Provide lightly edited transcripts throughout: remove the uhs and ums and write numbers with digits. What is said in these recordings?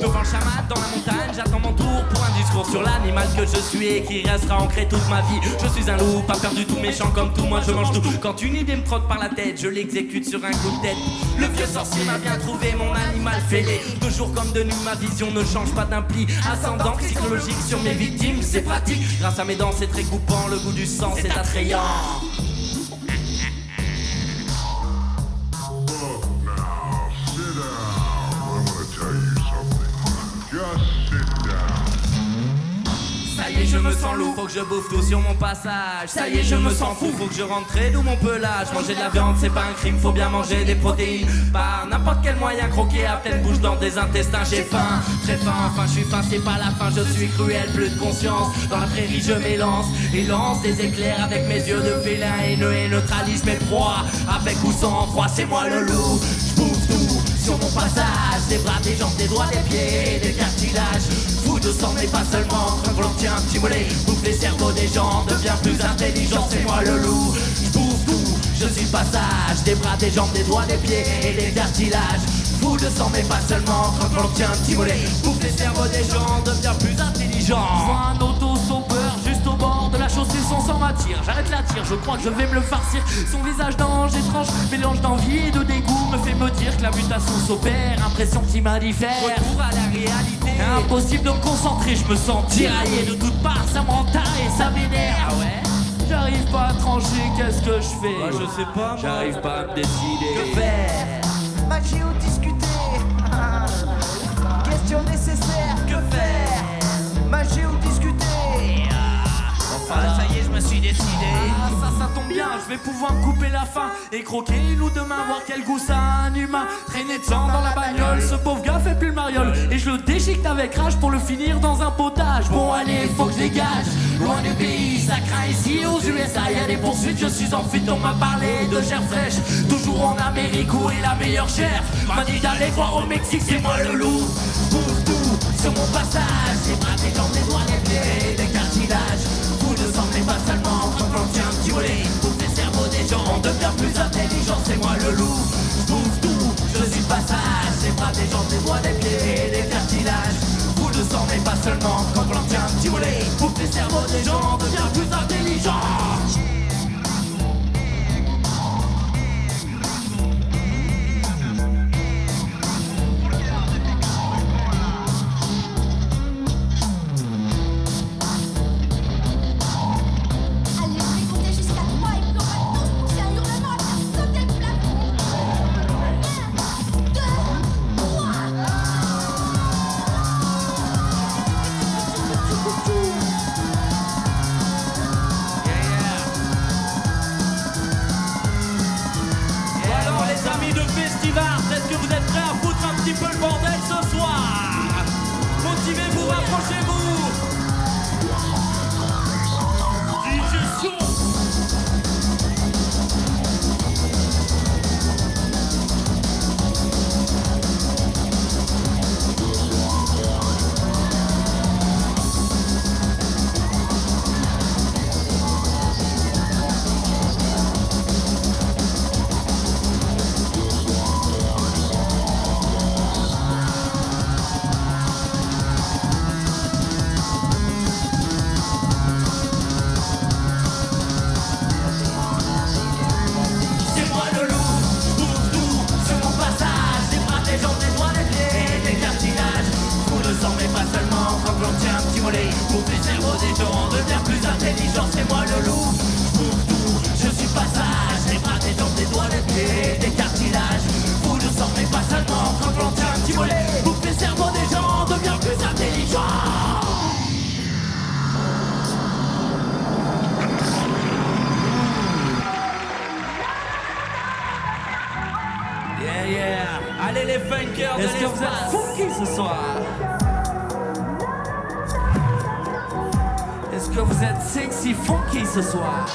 Devant le chaman dans la montagne, j'attends mon tour pour un discours sur l'animal que je suis et qui restera ancré toute ma vie. Je suis un loup, pas perdu, tout méchant comme tout, moi je mange tout. Quand une idée me trotte par la tête, je l'exécute sur un coup de tête. Le vieux sorcier m'a bien trouvé, mon animal fêlé. De jour comme de nuit, ma vision ne change pas d'un pli. Ascendant psychologique sur mes victimes, c'est pratique. Grâce à mes dents, c'est très coupant, le goût du sang, c'est attrayant. Ça y est, je me sens loup, faut que je bouffe tout sur mon passage. Ça y est, je me sens fou, faut que je rentre très d'où mon pelage. Manger de la viande, c'est pas un crime, faut bien manger des protéines. Par n'importe quel moyen, croquer à pleine bouche dans des intestins. J'ai faim, très faim, enfin je suis faim, c'est pas la fin, je suis cruel, plus de conscience. Dans la prairie, je m'élance et lance des éclairs avec mes yeux de félin haineux et neutralise mes proies. Avec ou sans froid, c'est moi le loup, je bouffe tout sur mon passage. Des bras, des jambes, des doigts, des pieds, des cartilages. Fou de sang mais pas seulement, quand l'on tient un petit mollet. Bouffe les cerveaux des gens, deviens plus intelligent, c'est moi le loup. Je bouffe tout, je suis passage. Des bras, des jambes, des doigts, des pieds et des cartilages. Fou de sang mais pas seulement, quand l'on tient un petit mollet. Bouffe les cerveaux des gens, deviens plus intelligent. Je vois un auto-stoppeur juste au bord de la chaussée, son sang m'attire. J'arrête la tire, je crois que je vais me le farcir. Son visage d'ange étrange, mélange d'envie et de dégoût me fait me dire que la mutation s'opère. Impression qui m'indiffère. Retour à la réalité. Impossible de me concentrer, je me sens tiraillé de toutes parts, ça m'entaille et ça m'énerve. Ah ouais? J'arrive pas à trancher, qu'est-ce que je fais? Bah, je sais pas, j'arrive pas à me décider. Que faire? Magie ou discuter? Question nécessaire, que faire? Magie ou discuter? Enfin, ça y est, je me suis décidé. Ah, ça tombe bien, je vais pouvoir me couper la faim et croquer une ou deux mains, voir quel goût ça a un humain. Traîner de sang dans la bagnole, ce pauvre gars fait plus le mariole. Et je le déchiquete avec rage pour le finir dans un potage. Bon allez, faut que je dégage, loin du pays, ça craint ici aux USA. Y'a des poursuites, je suis en fuite, on m'a parlé de chair fraîche. Toujours en Amérique, où est la meilleure chair? M'a dit d'aller voir au Mexique, c'est moi le loup. Bouffe tout sur mon passage, des bras, des jambes, des doigts, des pieds, des cartilages. Fou de sang mais pas seulement, quand on tient un petit volet. Bouffe les cerveaux des gens, on devient plus intelligent, c'est moi le loup. Bouffe tout, je suis de passage, des bras, des jambes, des doigts, des pieds, des cartilages. Fou de sang mais pas seulement, quand on tient un petit volet. Bouffe les cerveaux des gens, on devient plus intelligent. Est-ce que vous êtes prêts à foutre un petit peu le bordel ce soir? Motivez-vous, approchez-vous. DJ bouffe les cerveaux des gens, on devient plus intelligent, c'est moi le loup. Bouffe tout, je suis passage, des bras, des jambes, des doigts, des pieds, des cartilages. Fou de sang mais pas seulement, quand on tient un petit mollet. Bouffe les cerveaux des gens, on devient plus intelligent. Yeah, yeah. Allez les funkers, est-ce que vous êtes funky ce soir? Est-ce que vous êtes sexy funky ce soir?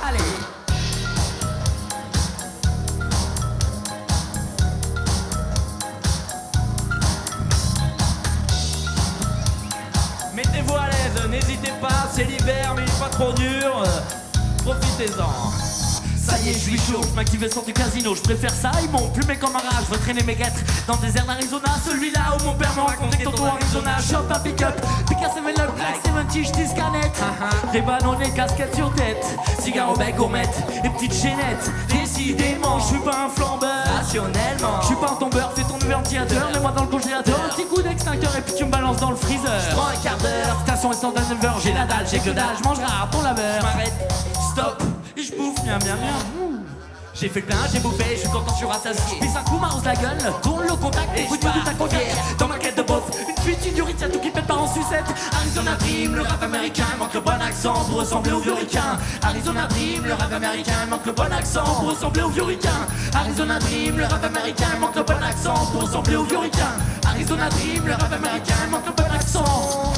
Allez. Mettez-vous à l'aise, n'hésitez pas, c'est l'hiver mais il est pas trop dur. Profitez-en. Ça y est, je suis chaud. M'activer sans du casino, je préfère ça. Ils m'ont plumé comme un rat. Je veux traîner mes guêtres dans le désert d'Arizona. Celui-là où mon père m'a raconté que Toto Arizona. Shop un pick-up, Picasso et le Black 70, je dis canette. Des ballonnets, casquettes sur tête. Cigare au bec, gourmette et petites chaînettes. Décidément, je suis pas un flambeur. Rationnellement, Je suis pas un tombeur, fais ton ventilateur. Mets-moi dans le congélateur. Un petit coup d'extincteur et puis tu me balances dans le freezer. prends un quart d'heure, Station restaurant à 9h, j'ai la dalle, j'ai que dalle. Je mange rare, ton laveur. m'arrête, stop. Et je bouffe, miam miam miam. J'ai fait le plein, j'ai bouffé, je suis content, je suis rassasié. Pisse un coup, m'arrose la gueule, tourne le contact et Et foutu je tout à pars, contact. yeah. Dans ma quête de boss, une fuite, une durite, y'a tout qui pète par en sucette. Arizona Dream, le rap américain, manque le bon accent pour ressembler au vieux ricain. Arizona Dream, le rap américain, manque le bon accent pour ressembler au vieux ricain. Arizona Dream, le rap américain, manque le bon accent pour ressembler au vieux ricain. Arizona Dream, le rap américain, manque le bon accent.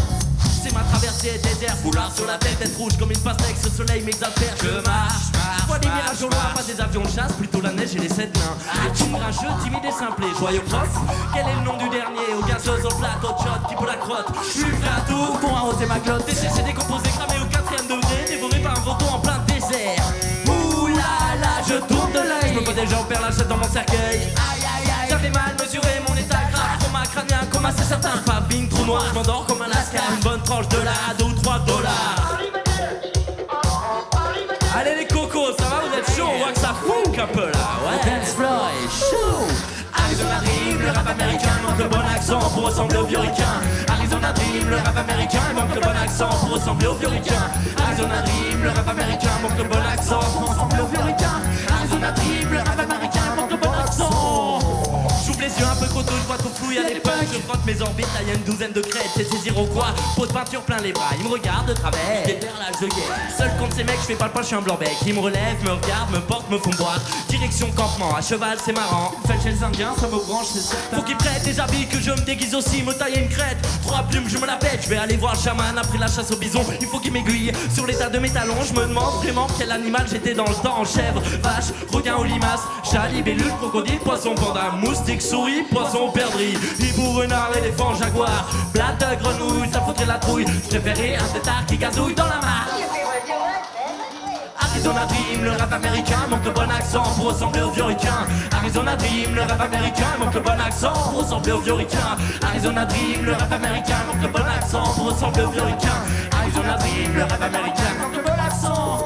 C'est ma traversée désert, foulard sur la tête, tête rouge comme une pastèque, ce soleil m'exaspère. Je marche, je vois des mirages au loin, pas des avions de chasse, plutôt la neige et les sept nains. Petit grincheux, timide et simplé, joyeux prof. Quel est le nom du dernier? Aucun chose au plat, au shot, qui pour la crotte. Je suis prêt à tout pour arroser ma glotte. Desséché, décomposé, cramé au 4ème degré, dévoré par un vautour en plein désert. Ouh là là, je tourne de l'œil, je me vois déjà au père Lachaise dans mon cercueil. Aïe aïe aïe, j'avais mal mesuré mon état grave, coma crânien, comme assez certain. Fabing, trou noir, je m'endors comme un lascar. Une bonne tranche de la à 2 ou 3 dollars. Allez les cocos, ça va, vous êtes chaud, on voit que ça funk un peu là, ouais. Dance floor est chaud. Arizona Dream, le rap américain, manque le bon accent pour ressembler au vieux ricain. Arizona Dream, le rap américain, manque le bon accent pour ressembler au vieux ricain. Arizona Dream, le rap américain, manque le bon accent pour ressembler au vieux ricain. Arizona Dream, le rap américain, manque le bon accent. J'ouvre les yeux un peu coteau, je vois trop flou, y'a des punks. Je frotte mes orbites, là y'a une douzaine de crêtes. C'est ces Iroquois, pot de peinture plein les bras. Ils me regardent de travers, des perlages de guerre. Seul contre ces mecs, je fais pas le poil, je suis un blanc-bec. Ils me relèvent, me regardent, me portent, me font boire. Direction campement, à cheval c'est marrant. Faites chez les Indiens, ça me branche, c'est certain. Faut qu'ils prêtent des habits, que je me déguise aussi, me tailler une crête. 3 plumes, je me la pète, je vais aller voir le chaman après la chasse au bison. Il faut qu'il m'aiguille sur l'état de mes talons. Je me demande vraiment quel animal j'étais dans le temps. Chèvre, vache, requin ou limace, chat, libellule, crocodile, poisson, panda, moustique, souris, poisson, perdrix, hibou, renard, éléphant, jaguar, plate de grenouille, ça foutrait la trouille. Je préférais un tétard qui gazouille dans la mare. Arizona Dream, le rap américain, manque le bon accent pour ressembler au vieux ricain. Arizona Dream, le rap américain, manque le bon accent pour ressembler au vieux ricain. Arizona Dream, le rap américain, manque le bon accent pour ressembler au vieux ricain. Arizona Dream, le rap américain, manque le bon accent.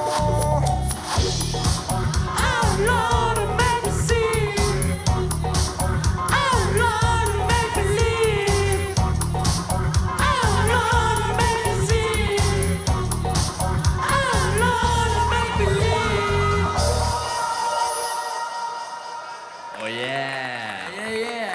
Oh yeah! Yeah, yeah!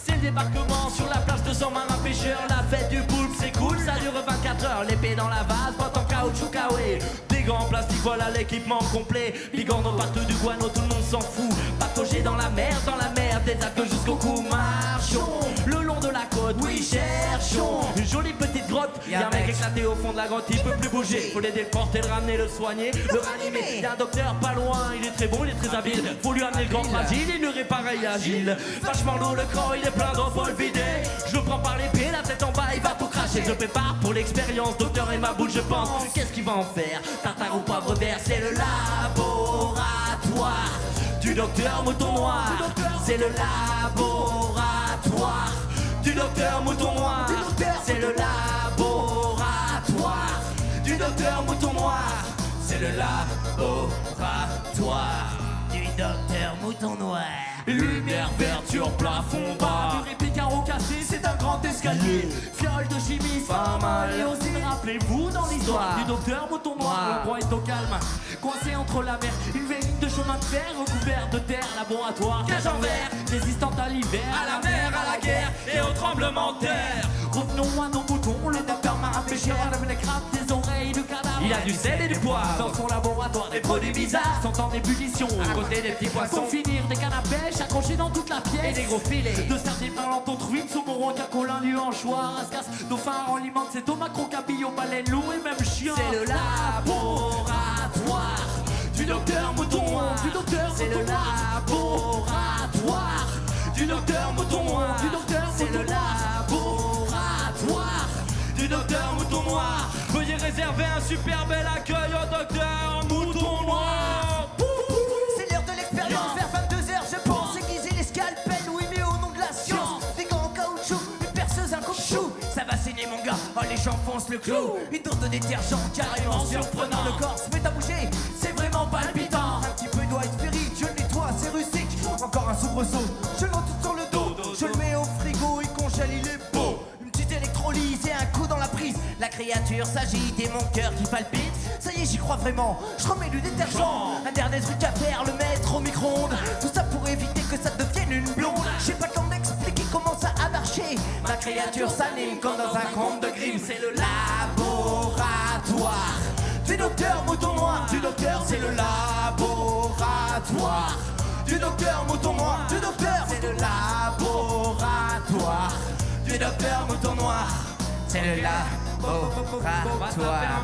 C'est le débarquement sur la plage de 100 marins pêcheurs. La fête du poulpe, c'est cool, ça dure 24 heures. L'épée dans la vase, botte en caoutchouc kawaii. Des gants en plastique, voilà l'équipement complet. Bigorneau partout du guano, tout le monde s'en fout. Patauger dans la mer, des algues jusqu'au cou. Marchons le long de la côte, oui, cherchons une jolie petite grotte. Y'a un mec éclaté au fond de la grotte, il peut plus bouger. Faut l'aider, le porter, le ramener, le soigner, le ranimer. Y'a un docteur pas loin, il est très bon, il est très habile. Faut lui amener le grand fragile, il le répare et agile. Vachement lourd le corps, il est plein d'eau, faut le vider. Je le prends par l'épée, la tête en bas, il va tout cracher. Je prépare pour l'expérience, docteur et ma boule, je pense. Qu'est-ce qu'il va en faire? Tartare ou poivre vert, c'est le laboratoire du docteur Mouton Noir. C'est le laboratoire du docteur Mouton Noir. C'est le laboratoire du docteur Mouton Noir. C'est le laboratoire du docteur Mouton Noir. Lumière verte sur plafond bas. Du réplique carreau cassé, c'est un grand escalier. Fiole de chimie, pas mal. Et aussi, rappelez-vous dans l'histoire du docteur Mouton Noir. Le roi est au calme, coincé entre la mer. Une veine de chemin de fer recouvert de terre. Laboratoire, cage en verre, résistante à l'hiver, à la mer, à la guerre et au tremblement de terre. Revenons à nos moutons, le docteur marin pêcheur lève les crabes des oreilles du cadavre. Il a du sel et du poivre dans son laboratoire. Des produits bizarres sont en ébullition à côté des petits poissons. Pour finir, des cannes à pêche accrochés dans toute la pièce. Et des gros filets de sardines parlantes truites, saumon, requin, colin, anchois, rascasse, dauphin, enlimante, c'est au macro, cabillaud, baleine, loup et même chien. C'est le laboratoire du docteur Mouton Noir. Du docteur, c'est le laboratoire du docteur Mouton Noir. Du docteur, c'est le laboratoire du docteur Mouton Noir. Veuillez réserver un super bel accueil au docteur Mouton Noir. C'est l'heure de l'expérience, vers 22h je pense. Aiguiser les scalpels, oui mais au nom de la science. Des gants en caoutchouc, une perceuse, un coupe-chou. Ça va saigner mon gars, oh les gens foncent le clou. Une dose de détergent carrément surprenant. Le corps se met à bouger, c'est vraiment palpitant. Un petit peu doit être ferry, je le nettoie, c'est rustique. Encore un soubresaut, je le monte tout sur le dos. Je le mets au frigo, il congèle, il est beau. Une petite électrolyse et un coup dans la prise. La créature s'agite et mon cœur qui palpite. Ça y est, j'y crois vraiment, je remets du détergent. Un dernier truc à faire, le mettre au micro-ondes. Tout ça pour éviter que ça devienne une blonde. J'ai pas le temps d'expliquer comment ça a marché. Ma créature s'anime comme dans un conte de Grimm. C'est le laboratoire du docteur Mouton Noir. Du docteur, c'est le laboratoire du docteur Mouton Noir. Du docteur, c'est le laboratoire du docteur Mouton Noir. C'est le laboratoire.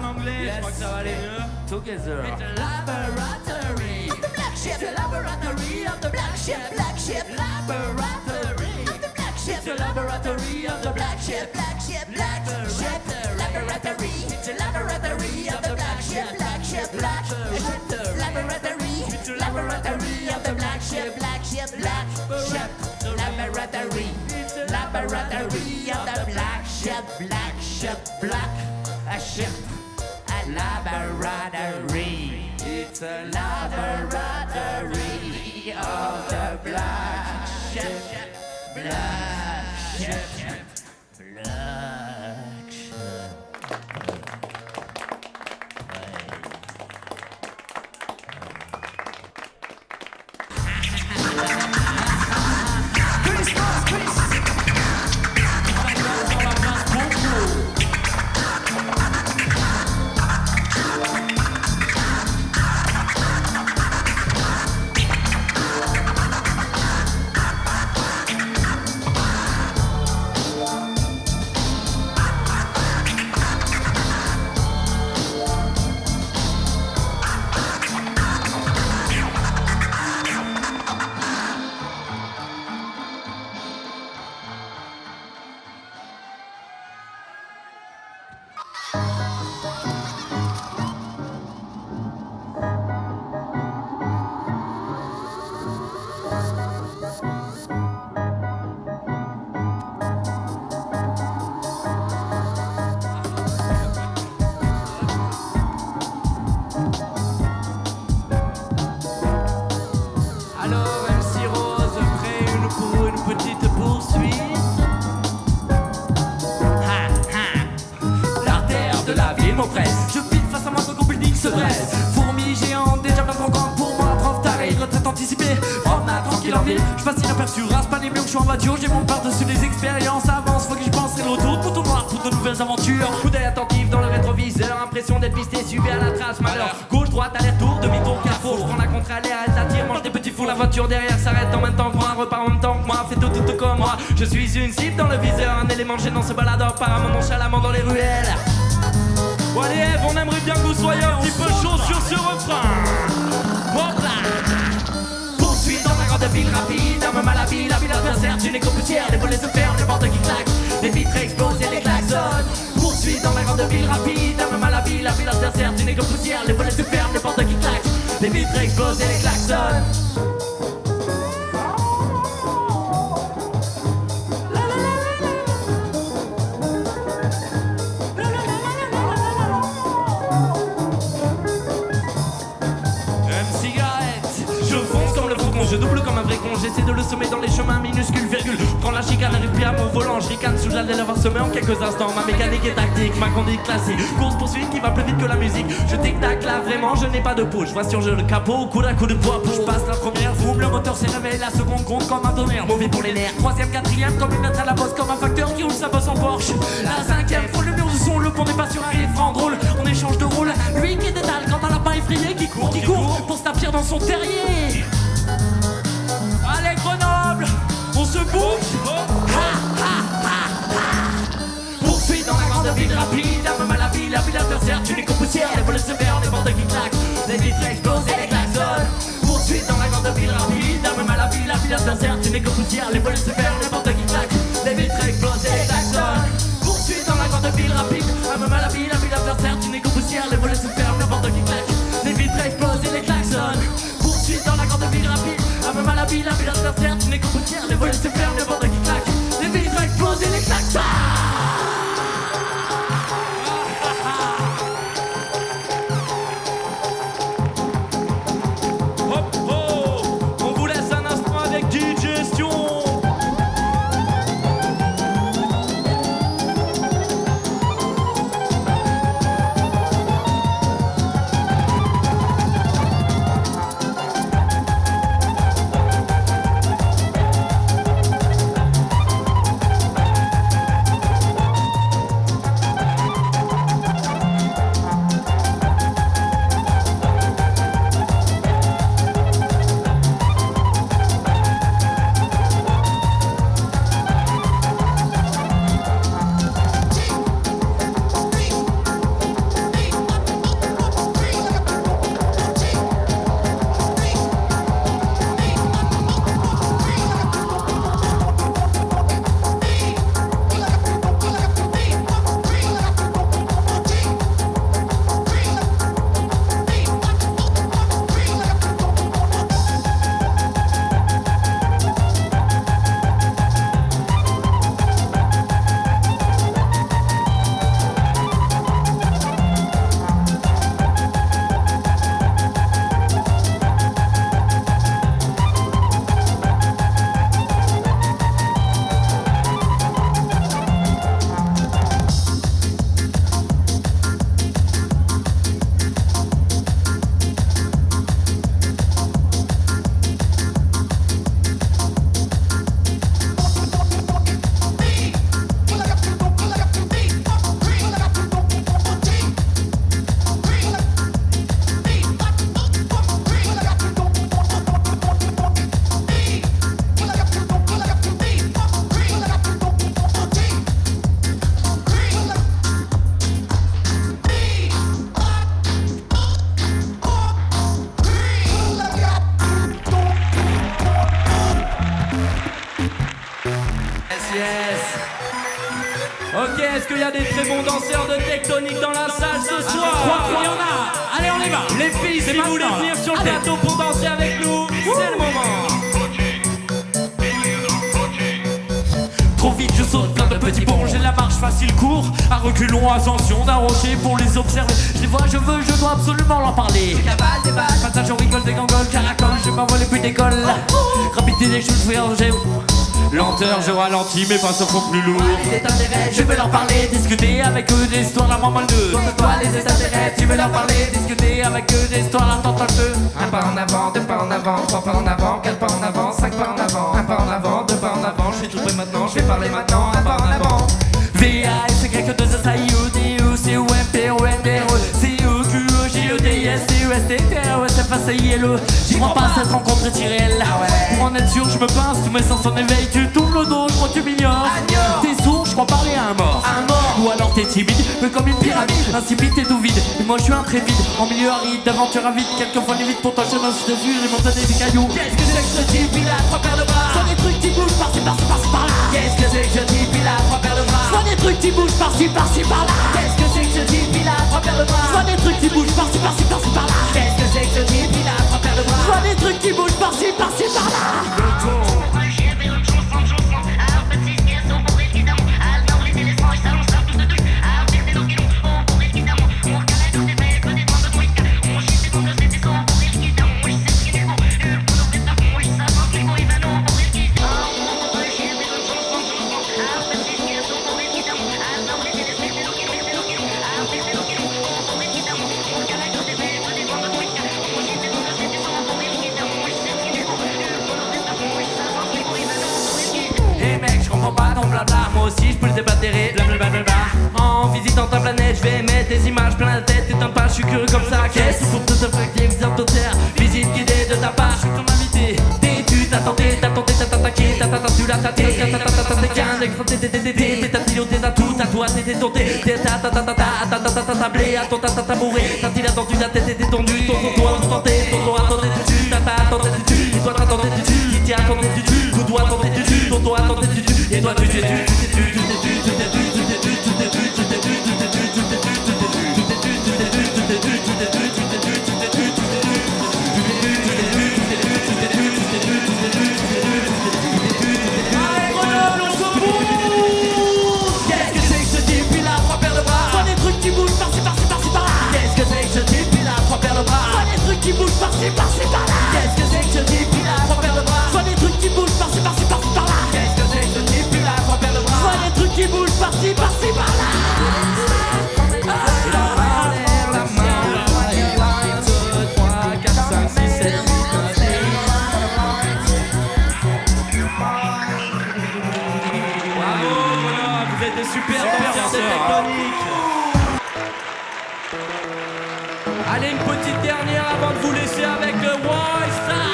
En anglais, je crois que ça va aller mieux. Together. It's a laboratory Of the black ship. It's a laboratory of the black ship. Black ship. Laboratory Of the black ship. It's a laboratory of the black ship. Black ship. Black ship. Laboratory. It's a laboratory of the black ship. Black ship. Black ship. Laboratory. It's a laboratory of the black ship. Black ship. Black ship. Laboratory. Laboratory of the black ship. Black ship. Black ship. A laboratory. It's a Laboratory of the black ship. Black ship. Black ship. Je pile face à moi quand public se dresse. Fourmi géante, déjà bien trop grande pour moi. Prof taré, retraite anticipée, promenade tranquille en ville. Je passe inaperçu, race pas les murs, je suis en voiture. J'ai mon par-dessus les expériences, avance, faut que j'y pense. C'est le retour de Mouton Noir pour de nouvelles aventures. Coup d'œil attentif dans le rétroviseur, impression d'être pisté, suivi à la trace. Malheur, gauche, droite, aller-retour, demi-tour, carrefour. Je prends la contre-allée, elle t'attire, mange des petits fours. La voiture derrière s'arrête en même temps que moi, repart en même temps que moi. Fais tout comme moi, je suis une cible dans le viseur. Un élément gênant se balade apparemment nonchalamment dans les ruelles. Bon allez Ève, on aimerait bien que vous soyez un petit peu chaud sur ce refrain. Hop là. Poursuite dans la grande ville rapide, un même à la ville adversaire, tu n'es qu'au poussière, les volets se ferment, les portes qui claquent, les vitres explosent et les klaxons. Poursuite dans la grande ville rapide, un même à la ville adversaire, tu n'es qu'au poussière, les volets se ferment, les portes qui claquent, les vitres explosent et les klaxons. Je double comme un vrai con, j'essaie de le semer dans les chemins minuscules, virgule. Prends la chicane, n'arrive plus à mon volant, je ricane sous l'al de l'avoir semé en quelques instants. Ma mécanique est tactique, ma conduite classique. Course poursuite qui va plus vite que la musique. Je tic-tac là, vraiment, je n'ai pas de push. Vois sur le capot, coup d'un coup de poids. Je passe la première, boum, le moteur s'est réveillé. La seconde compte comme un tonnerre, mauvais pour les nerfs. Troisième, quatrième, comme une lettre à la bosse, comme un facteur qui roule sa bosse en Porsche. La cinquième, frôle le mur du son, le pont n'est pas sur un franc drôle. On échange de rôle, lui qui détale quand un lapin effrayé qui court pour se tapir dans son terrier. Allez Grenoble, on se bouge. Poursuite dans la grande ville rapide, un même à la ville adversaire, tu n'es qu'aux poussières, les volets se ferment, les portes qui claquent, les vitres explosent et les klaxons. Poursuite dans la grande ville rapide, un même à la ville adversaire, tu n'es qu'aux poussières, les volets se ferment, les portes qui claquent, les vitres explosent et les klaxons. Poursuite dans la grande ville rapide, un même à la ville adversaire, tu n'es qu'aux ville adversaire, tu n'es qu'au bout de terre, les volets se ferment, les bordels qui claquent, les vitres explosent et les claques. Hop, oh, on vous laisse un instant avec Digestion. Ok, est-ce qu'il y a des très bons danseurs de tectonique dans la salle ce soir? Il y en a. Allez, on y va. Les filles, si vous voulez venir sur le plateau pour danser avec nous, c'est le moment. Trop vite, je saute plein de petits ponts. J'ai la marche facile, court. À reculons, ascension d'un rocher pour les observer. Je les vois, je veux, je dois absolument leur parler. Cabale, des balles, Passage, on rigole, des gangoles, caracole. Je m'envole et puis décolle. Rapidité des choses, j'ai lenteur, je ralentis, mes pas se font plus lourds. Je veux leur parler, discuter avec eux des histoires, la maman de. toi les extraterrestres, tu veux leur parler, Discuter avec eux des histoires, la tente un peu. Un pas en avant, deux pas en avant, trois pas en avant, quatre pas en avant, cinq pas en avant. Un pas en avant, deux pas en avant, je suis tout prêt maintenant, je vais parler maintenant, un pas en avant. V-A-S, grec, 2 S-A-I-O-D-U, C-O-M-P-O-N-D-R-E, C-O-Q-O-J-O-D-S, C-E-S-T-T-R-E-S-F-A-C-I-L-E. J'y crois pas, cette rencontre est irréelle. Pour en être sûr, je me pince, tous mes sens en éveil. Tu tournes le dos, je crois que tu m'ignores. T'es sourd, je crois parler à un mort. Ou alors t'es timide, mais comme une pyramide. Insipide, t'es tout vide, et moi je suis intrépide. En milieu aride, d'aventure avide, quelquefois limite pour ton chemin. Je te jure, j'ai monté des cailloux. Qu'est-ce que c'est que ce type, il a trois paires de bras? Soit des trucs qui bougent par-ci, par-ci, par-ci, par-là. Qu'est-ce que c'est que ce type, il a trois paires de bras? Soit des trucs qui bougent par-ci, par-ci, par-là. Qu'est-ce que c'est que ce type, il a trois paires de bras? Soit des trucs qui bougent par-ci, par-ci, par-ci, par-là. Qu'est-ce que c'est que ce type, il a trois paires de bras? Soit des trucs qui bougent par-ci, par-ci, par-là. Moi aussi je peux le débatérer, blablabla. En visitant ta planète, je vais mettre des images plein la tête. T'étonnes pas, je suis curieux comme ça. Qu'est-ce pour te affecter, visite ton terre, visite guidée de ta part, je suis ton invité. T'es-tu, t'as tenté, t'as attaqué, tu l'as tâté, t'es piloté, t'as tout, t'as toi, t'es tenté, t'as tablé, à ton tabouré, t'as-t-il attendu, ta tête est détendue, ton doigt tenté, ton doigt tenté dessus, t'as tenté dessus, et toi t'as tenté dessus, qui tient tenté dessus, ton doigt tenté dessus, ton doigt tenté dessus, et toi tu t'es tu super ambiance tectonique. Allez, une petite dernière avant de vous laisser avec le Wild Star.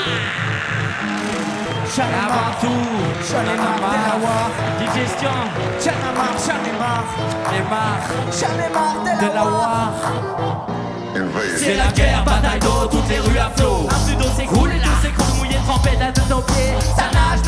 Avant tout, J'en ai marre de la war. digestion, J'en ai marre. et marre J'en ai marre de la war. C'est la guerre, bataille d'eau, toutes les rues à flot. Un flux d'eau s'écoule et tous ces coups mouillés trempés d'un de nos pieds. Ça nage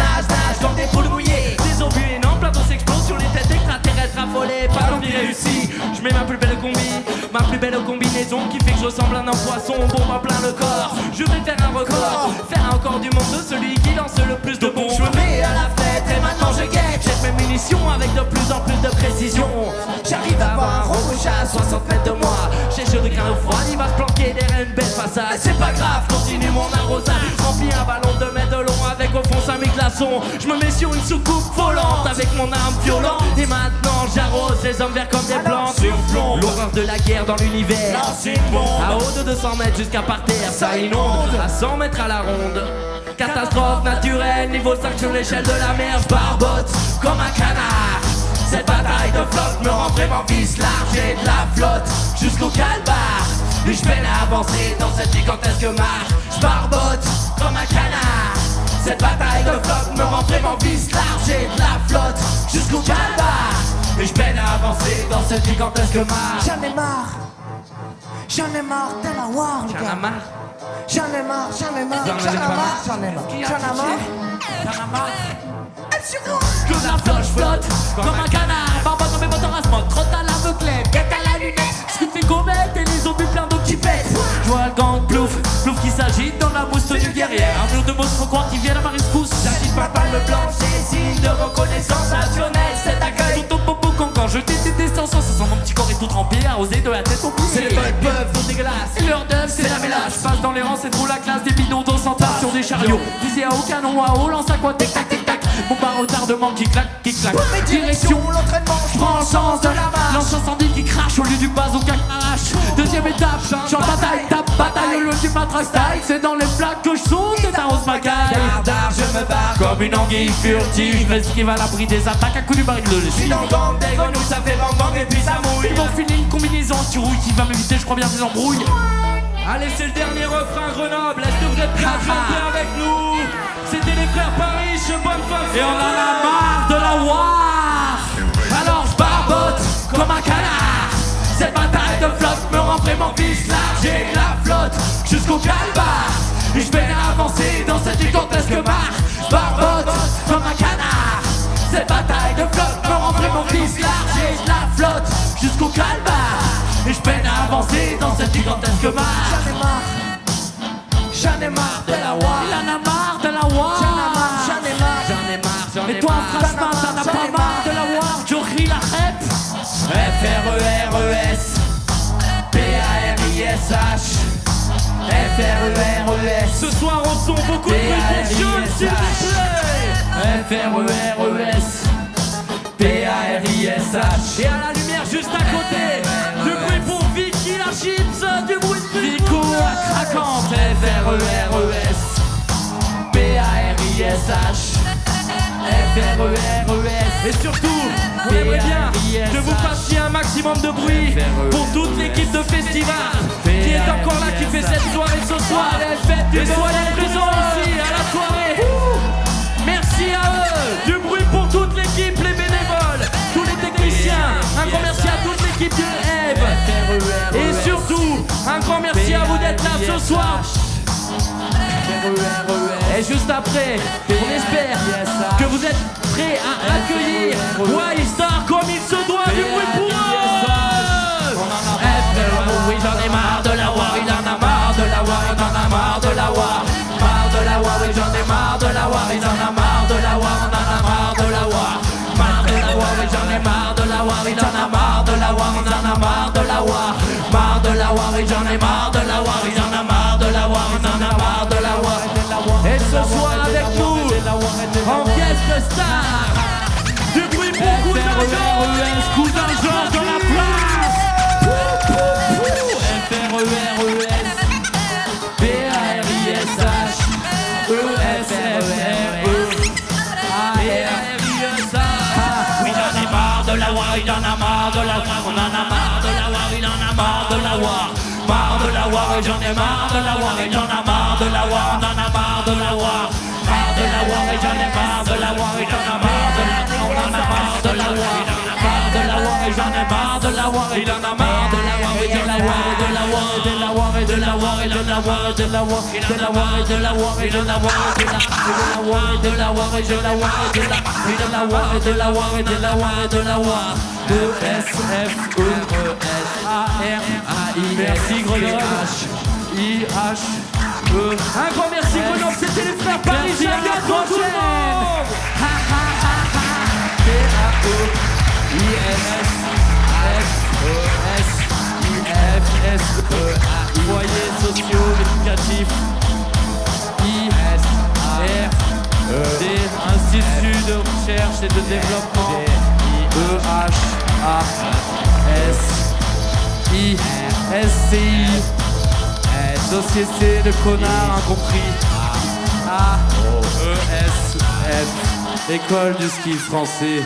comme des poules mouillées. Des obus énormes, plein d'eau s'explose sur les têtes extraterrestres affolées. Pas d'envie réussi, je mets ma plus belle combi, ma plus belle combinaison qui fait que je ressemble à un poisson. Bombe à plein le corps, je vais faire un record, faire un record du monde de celui qui lance le plus de bombes. Je me mets à la fenêtre et maintenant je guette. Jette mes munitions avec de plus en plus de précision. J'arrive à avoir un robochat à 60 mètres de moi. J'ai chaud de crainte froid, il va se planquer derrière une belle façade. Mais c'est pas grave, continue mon arrosage. Remplis un ballon de mètres de long avec au fond 5000 glaçons. Je me mets sur une soucoupe volante avec mon arme violente. Et maintenant j'arrose les hommes verts comme des plantes. L'horreur de la guerre dans l'univers. À haut de 200 mètres jusqu'à par terre, ça inonde. À 100 mètres à la ronde. Catastrophe naturelle, niveau 5 sur l'échelle de la mer. J'barbote comme un canard. Cette bataille de flotte me rend vraiment vicelard. J'ai de la flotte jusqu'au calbar. Et je peine à avancer dans cette gigantesque marche. J'barbote comme un canard. Cette bataille de flotte me rend vraiment vicelard. J'ai de la flotte jusqu'au calbar. Et je peine à avancer dans cette gigantesque marche. J'en ai marre. J'en ai marre de la war. J'en ai marre. J'en ai marre. J'en ai marre. J'en ai marre. J'en ai marre. Que la flotte flotte comme un canard. Barbote dans mes moteurs à smog, trotte à l'aveuglette, guette à la lunette. Scout mes gommettes et les obus pleins d'eau qui pètent. Je vois le gang plouf, plouf qui s'agite dans la mousse du guerrier. Un mur de mots faut croire qu'ils viennent à ma rescousse. J'agite ma palme blanche et signe de reconnaissance nationale. Cet accueil Tout au popo quand je t'ai distances. Ça sent mon petit corps est tout trempé, arrosé de la tête aux pieds. c'est les boys peuvent, tout dégueulasse. Et l'heure d'œuvre, c'est la mélange. Je passe dans les rangs, c'est trop la classe. Des bidons d'eau s'entassent sur des chariots. Visé à haut canon, à haut, lance à quoi, tic tac tic tac. Mon bar retardement qui claque, qui claque. Direction, l'entraînement. Je prends le sens de la marche. Lance incendie qui crache au lieu du bazooka qui arrache. Deuxième étape, je suis en bataille, tape, bataille. Le du matraque style, c'est dans les flaques que je saute et t'arroses ma caille. Dardard, je me barre Comme une anguille furtive, je m'esquive à l'abri des attaques à coups du baril de Je suis lessive. dans le gang des grenouilles, ça fait bang bang et puis ça mouille. Ils m'ont filé une combinaison anti-rouille qui va m'éviter, je crois bien des embrouilles. Allez, c'est le dernier refrain Grenoble. Est-ce que vous êtes prêts à chanter avec nous? C'était les frères Paris, bonne fin. Et on en a marre de la war. Alors je barbote comme un canard. Cette bataille de flotte me rend vraiment vicelard. J'ai de la flotte jusqu'au calbar. Et je peine à avancer dans cette gigantesque marche. Je barbote comme un canard. Cette bataille de flotte me rend vraiment vicelard. J'ai de la flotte jusqu'au calbar. Et je peine à avancer dans cette gigantesque marche. J'en ai marre. J'en ai marre de la war. Il en a marre de la war. J'en ai marre. J'en ai marre, j'en ai Et toi, marre. franchement, t'en as pas marre de la war. Je ris la rep. F-R-E-R-E-S P-A-R-I-S-H F-R-E-R-E-S. Ce soir on son beaucoup de bruit pour John, s'il vous plaît. F-R-E-R-E-S P-A-R-I-S-H. Et à la lumière juste à côté, du bruit pour Vicky la chips, du bruit de Vico la craquante. F-R-E-R-E-S P-A-R-I-S-H F-R-E-R-E-S. Et surtout, on aimerait bien que vous fassiez un maximum de bruit pour toute l'équipe de festival qui est encore là, qui fait cette soirée ce soir. Et soyez présents ici à la soirée. Merci à eux. Du bruit pour toute l'équipe, les bénévoles, tous les techniciens. Un grand merci à toute l'équipe de Eve. Et surtout, un grand merci à vous d'être là ce soir. Et juste après, on espère que vous êtes prêts à accueillir Wild Star comme il se doit. Du bruit pour eux. Oui, j'en ai marre de la war, il en a marre de la war, il en a marre de la war. Marre de la war, oui, j'en ai marre de la war, il en a marre de la war, on en a marre de la war. Marre de la war, oui, j'en ai marre de la war, il en a marre de la war, on en a marre de la war. Marre de la war, oui, j'en ai marre de la war, il en a marre de la war, on en a marre de la war. Et ce soir avec nous, en pièce de star, du bruit pour Cousin Georges. Cousin Georges dans la place. F-R-E-R-E-S P-A-R-I-S-H E-S-F-R-E A-R-I-S-H. Oui, j'en ai marre de la war, il en et j'en ai marre de la voir et j'en ai marre de la voir, on en a marre de la voir. Marre de la voir et j'en ai marre de la voir et j'en ai marre de la voir, on en a marre de la voir. Marre de la voir et j'en ai marre de la voir, il en a marre de la voir et de la voir et de la voir et de la voir et de la voir et de la voir et de la voir et de la voir et de la voir et de la voir et de la voir et de la voir et de la voir et de la voir et de la voir et de la voir et de la voir. E S F E S A R A I. Merci Grenoble. I H E. Un grand merci Grenoble, c'était les frères Paris. À la prochaine. P A O I N S F E S I F S E A I. Foyers sociaux éducatifs. I S R D. Institut de recherche et de développement. E H A S I S C I. Société de connards incompris. A E S F. École du ski français.